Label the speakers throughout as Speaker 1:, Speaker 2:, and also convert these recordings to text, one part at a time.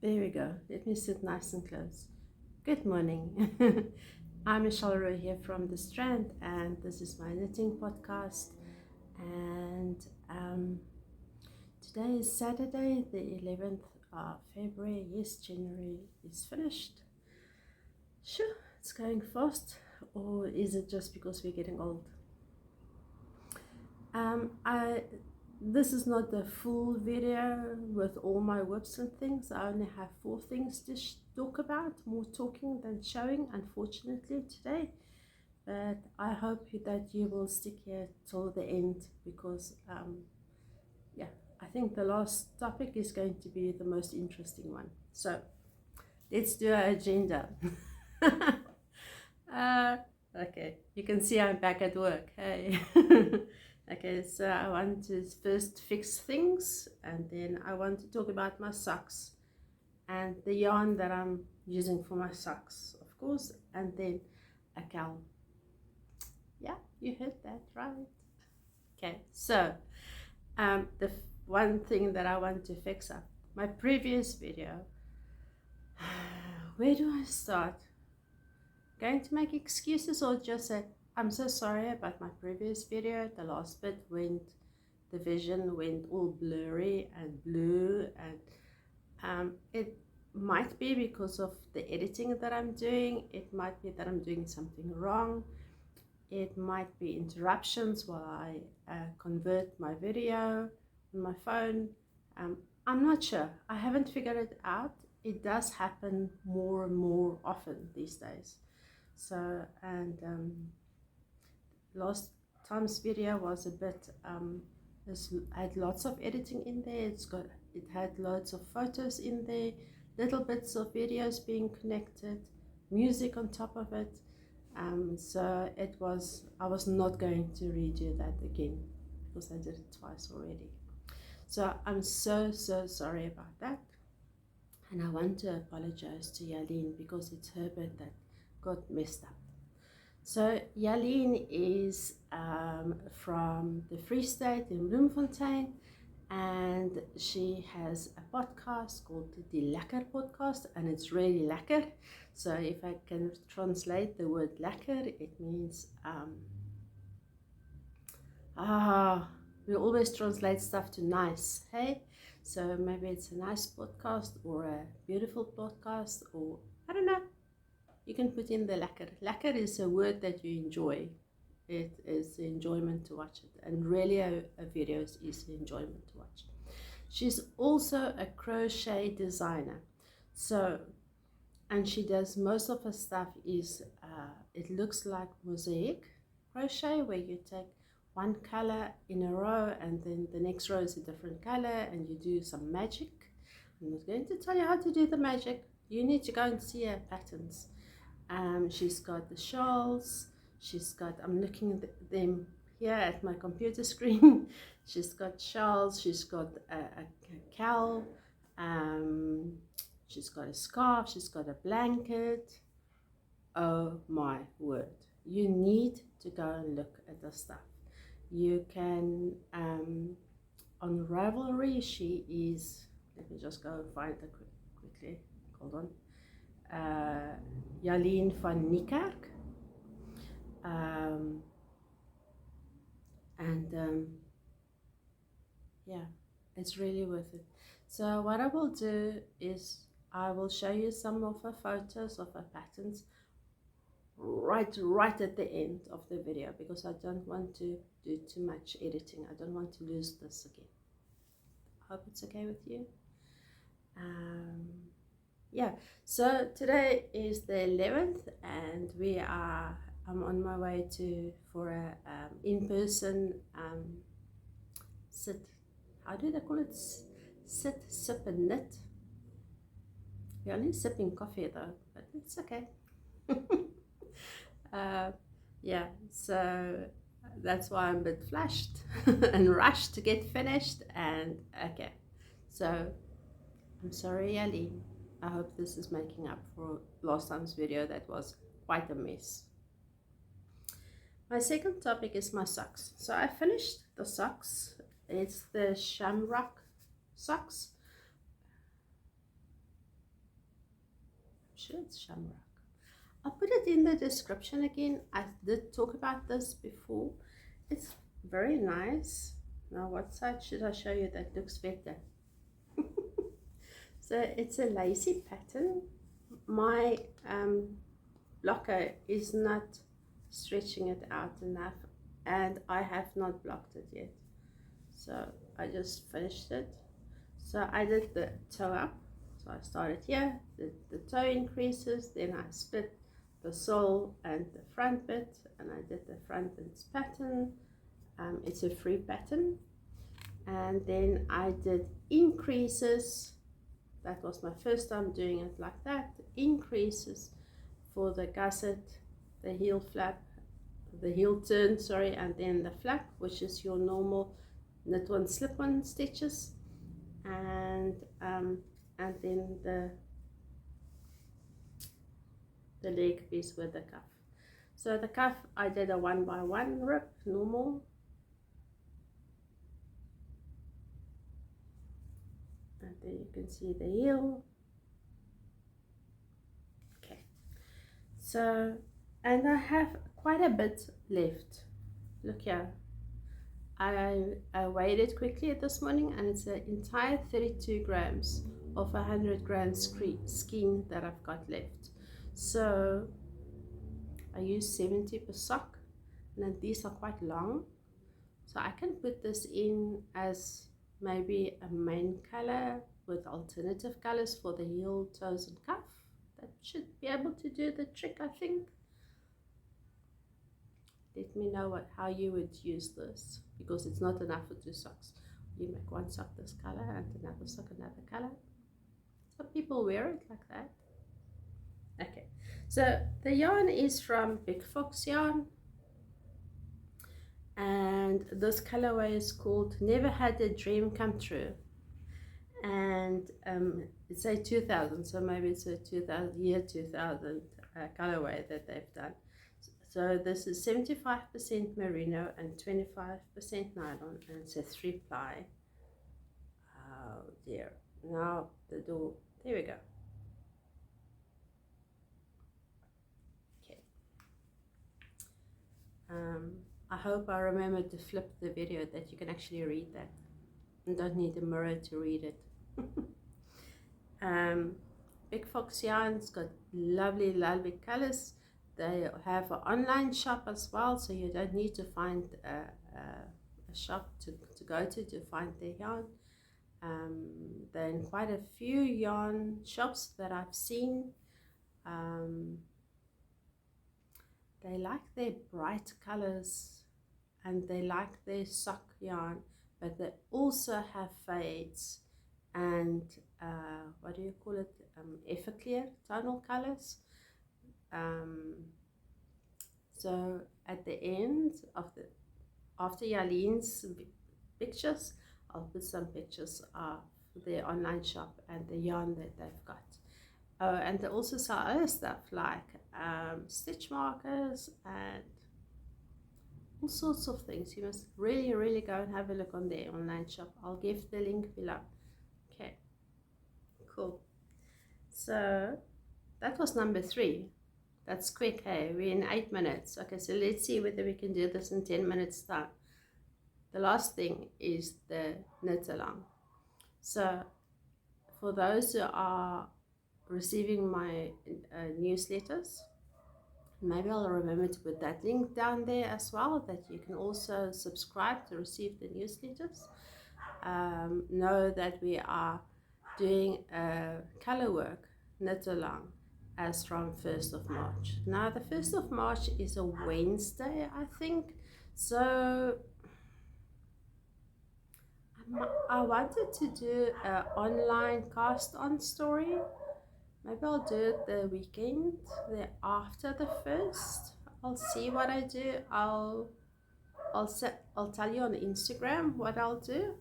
Speaker 1: There we go. Let me sit nice and close. Good morning. I'm Michelle Rowe here from the Strand, and this is my knitting podcast. And today is Saturday, the 11th of February. Yes, January is finished. Sure, it's going fast, or is it just because we're getting old? I This is not the full video with all my whips and things. I only have 4 things to talk about, more talking than showing, unfortunately, today. But I hope that you will stick here till the end because, yeah, I think the last topic is going to be the most interesting one. So let's do our agenda. Okay, you can see I'm back at work. Hey. Okay, so I want to first fix things, and then I want to talk about my socks and the yarn that I'm using for my socks, of course, and then a cowl. Yeah, you heard that right. Okay, so the one thing that I want to fix up my previous video. Where do I start? Going to make excuses or just say I'm so sorry about my previous video? The last bit the vision went all blurry and blue, and it might be because of the editing that I'm doing. It might be that I'm doing something wrong. It might be interruptions while I convert my video on my phone. I'm not sure. I haven't figured it out. It does happen more and more often these days. So, and last time's video was a bit, had lots of editing in there. It had loads of photos in there, little bits of videos being connected, music on top of it. So I was not going to redo that again because I did it twice already. So I'm so sorry about that. And I want to apologize to Jalene because it's her bit that got messed up. So Jalene is from the Free State in Bloemfontein, and she has a podcast called the Lekker Podcast, and it's really lekker. So if I can translate the word lekker, it means we always translate stuff to nice, hey? So maybe it's a nice podcast or a beautiful podcast, or I don't know. You can put in the lekker. Lekker is a word that you enjoy. It is enjoyment to watch it, and really a video is enjoyment to watch. She's also a crochet designer, so, and she does most of her stuff is it looks like mosaic crochet, where you take one color in a row and then the next row is a different color and you do some magic. I'm not going to tell you how to do the magic. You need to go and see her patterns. She's got the shawls, I'm looking at them here at my computer screen. She's got shawls, she's got a cowl, she's got a scarf, she's got a blanket. Oh my word, you need to go and look at the stuff. You can, on Ravelry, she is, let me just go and find her quickly, hold on. Jalene van Niekerk, yeah, it's really worth it. So what I will do is I will show you some of her photos of her patterns right at the end of the video, because I don't want to do too much editing. I don't want to lose this again. I hope it's okay with you. Yeah, so today is the 11th, and I'm on my way for a in-person sit, how do they call it, sit, sip and knit. We're only sipping coffee though, but it's okay. Yeah, so that's why I'm a bit flushed and rushed to get finished. And okay, so I'm sorry, Jalene. I hope this is making up for last time's video that was quite a mess. My second topic is my socks. So I finished the socks. It's the Shamrock socks. sure it's Shamrock. I'll put it in the description again. I did talk about this before. It's very nice. Now what side should I show you that looks better? So it's a lacy pattern. My blocker is not stretching it out enough, and I have not blocked it yet. So I just finished it. So I did the toe up. So I started here, the toe increases, then I split the sole and the front bit, and I did the front ends pattern. It's a free pattern. And then I did increases. That was my first time doing it like that. Increases for the gusset, the heel flap, the heel turn, sorry, and then the flap, which is your normal knit one, slip one stitches, and then the leg piece with the cuff. So the cuff, I did a 1x1 rip, normal, and then you can see the heel. Okay, so, and I have quite a bit left. Look here, I weighed it quickly this morning, and it's an entire 32 grams of 100 grams skein that I've got left. So I use 70 per sock, and then these are quite long, so I can put this in as maybe a main color with alternative colors for the heel, toes and cuff. That should be able to do the trick, I think. Let me know how you would use this, because it's not enough for 2 socks. You make one sock this color and another sock another color. Some people wear it like that. Okay, so the yarn is from Big Fox Yarn, and this colorway is called Never Had a Dream Come True, and it's a 2000, so maybe it's a 2000 colorway that they've done. So this is 75% merino and 25% nylon, and it's a 3-ply. Oh dear, now the door, there we go. Okay. I hope I remember to flip the video that you can actually read that. You don't need a mirror to read it. Big Fox Yarn's got lovely, lovely colors. They have an online shop as well, so you don't need to find a shop to go to find their yarn. They're in quite a few yarn shops that I've seen. They like their bright colors, and they like their sock yarn, but they also have fades and what do you call it, Everclear tonal colors. So at the end of after Jalene's pictures, I'll put some pictures of their online shop and the yarn that they've got. Oh, and they also sell other stuff like stitch markers and all sorts of things. You must really go and have a look on their online shop. I'll give the link below. Okay, cool. So that was number 3. That's quick, hey? We're in 8 minutes. Okay, so let's see whether we can do this in 10 minutes time. The last thing is the knit along. So for those who are receiving my newsletters, maybe I'll remember to put that link down there as well, that you can also subscribe to receive the newsletters. Know that we are doing a color work knit along as from 1st of March. Now the 1st of March is a Wednesday, I think, so I wanted to do an online cast on story. Maybe I'll do it the weekend, after the 1st. I'll see what I do. I'll tell you on Instagram what I'll do.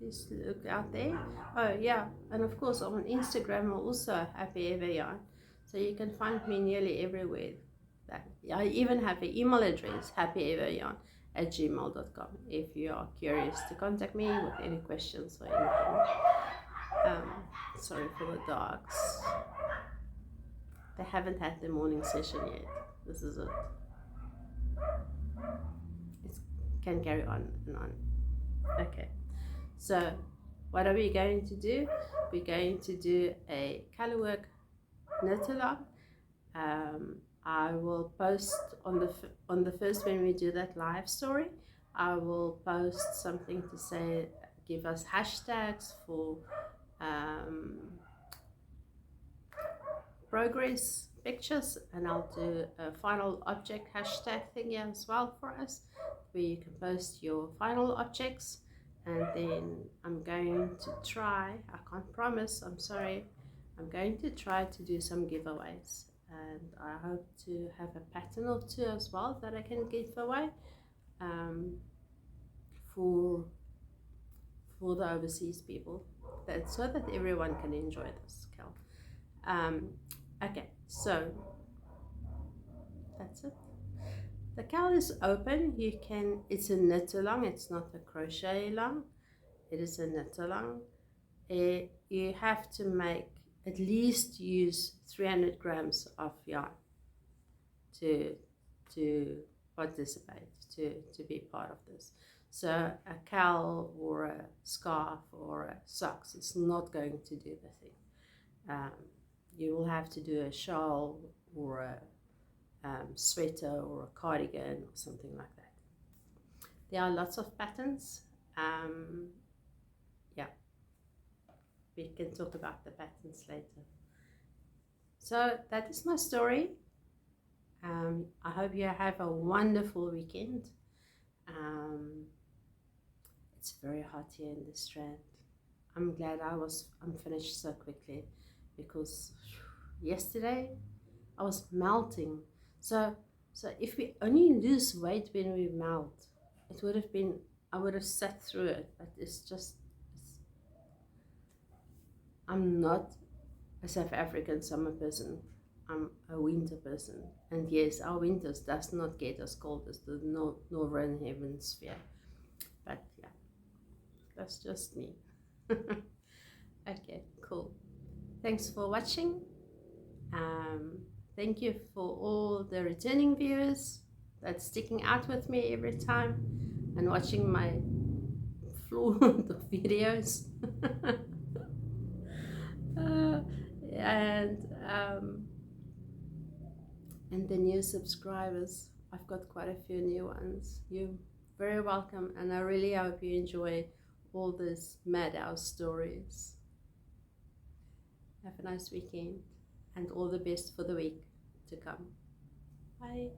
Speaker 1: Just look out there. Oh yeah, and of course on Instagram I'm also Happy Ever Yarn, so you can find me nearly everywhere. I even have an email address, happyeveryarn@gmail.com, if you are curious to contact me with any questions or anything. Sorry for the dogs. They haven't had the morning session yet. This is it. It can carry on and on. Okay, so what are we going to do? We're going to do a color work knit along. I will post on the first, when we do that live story, I will post something to say, give us hashtags for progress pictures, and I'll do a final object hashtag thing here as well for us, where you can post your final objects. And then I'm going to try, I can't promise, I'm sorry, I'm going to try to do some giveaways, and I hope to have a pattern or two as well that I can give away for the overseas people, so that everyone can enjoy this cal. Okay, so that's it. The cal is open. You can, it's a knit along, it's not a crochet along, it is a knit along. You have to make, at least use 300 grams of yarn to participate, to be part of this. So a cowl or a scarf or a socks is not going to do the thing. You will have to do a shawl or a sweater or a cardigan or something like that. There are lots of patterns. Yeah, we can talk about the patterns later. So that is my story. I hope you have a wonderful weekend. It's very hot here in the Strand. I'm glad I'm finished so quickly, because yesterday I was melting. So if we only lose weight when we melt, it would have been, I would have sat through it, but I'm not a South African summer person. I'm a winter person, and yes, our winters does not get as cold as the northern hemisphere, but yeah, that's just me. Okay, cool. Thanks for watching. Thank you for all the returning viewers that's sticking out with me every time and watching my flawed videos. And the new subscribers. I've got quite a few new ones. You're very welcome, and I really hope you enjoy all these madhouse stories. Have a nice weekend, and all the best for the week to come. Bye.